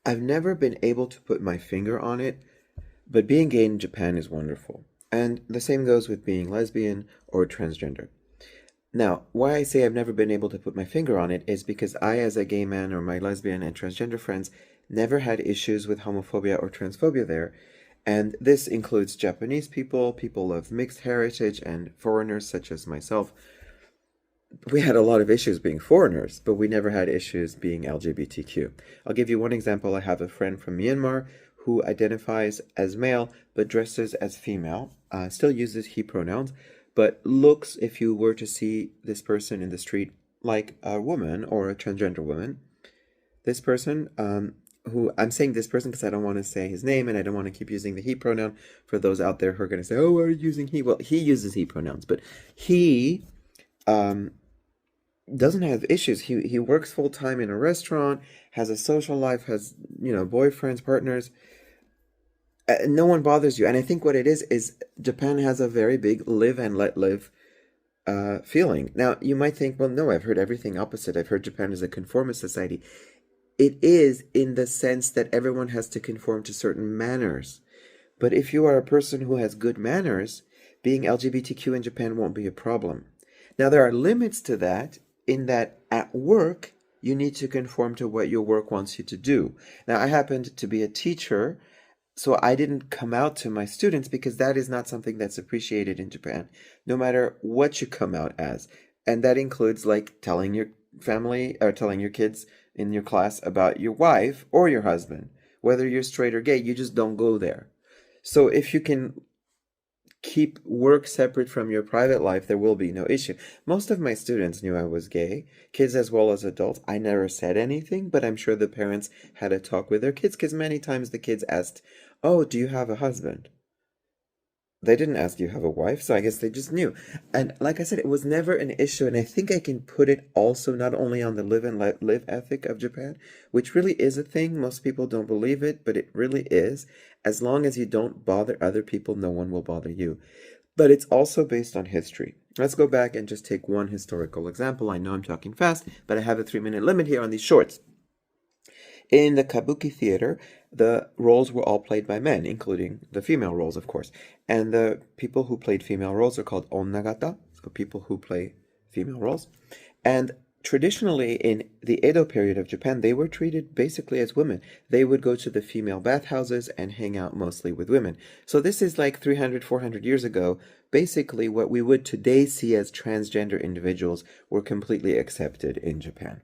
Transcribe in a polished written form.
I've never been able to put my finger on it, but being gay in Japan is wonderful. And the same goes with being lesbian or transgender. Now, why I say I've never been able to put my finger on it is because I, as a gay man, or my lesbian and transgender friends, never had issues with homophobia or transphobia there. And this includes Japanese people, people of mixed heritage, and foreigners such as myself. We had a lot of issues being foreigners, but we never had issues being LGBTQ. I'll give you one example. I have a friend from Myanmar who identifies as male but dresses as female, still uses he pronouns, but looks, if you were to see this person in the street, like a woman or a transgender woman. This person, who I'm saying this person because I don't want to say his name and I don't want to keep using the he pronoun for those out there who are going to say, oh, why are you using he? Well, he uses he pronouns, but he um, doesn't have issues. He works full time in a restaurant, has a social life, has, boyfriends, partners. No one bothers you. And I think what it is Japan has a very big live and let live feeling. Now, you might think, well, no, I've heard everything opposite. I've heard Japan is a conformist society. It is in the sense that everyone has to conform to certain manners. But if you are a person who has good manners, being LGBTQ in Japan won't be a problem. Now, there are limits to that in that at work, you need to conform to what your work wants you to do. Now, I happened to be a teacher, so I didn't come out to my students because that is not something that's appreciated in Japan, no matter what you come out as. And that includes like telling your family or telling your kids in your class about your wife or your husband. Whether you're straight or gay, you just don't go there. So if you can keep work separate from your private life, there will be no issue. Most of my students knew I was gay, kids as well as adults. I never said anything, but I'm sure the parents had a talk with their kids because many times the kids asked, oh, do you have a husband? They didn't ask, do you have a wife? So I guess they just knew. And like I said, it was never an issue. And I think I can put it also not only on the live and let live ethic of Japan, which really is a thing. Most people don't believe it, but it really is. As long as you don't bother other people, no one will bother you. But it's also based on history. Let's go back and just take one historical example. I know I'm talking fast, but I have a 3-minute limit here on these shorts. In the Kabuki theater, the roles were all played by men, including the female roles, of course. And the people who played female roles are called onnagata, so people who play female roles. And traditionally, in the Edo period of Japan, they were treated basically as women. They would go to the female bathhouses and hang out mostly with women. So this is like 300, 400 years ago. Basically, what we would today see as transgender individuals were completely accepted in Japan.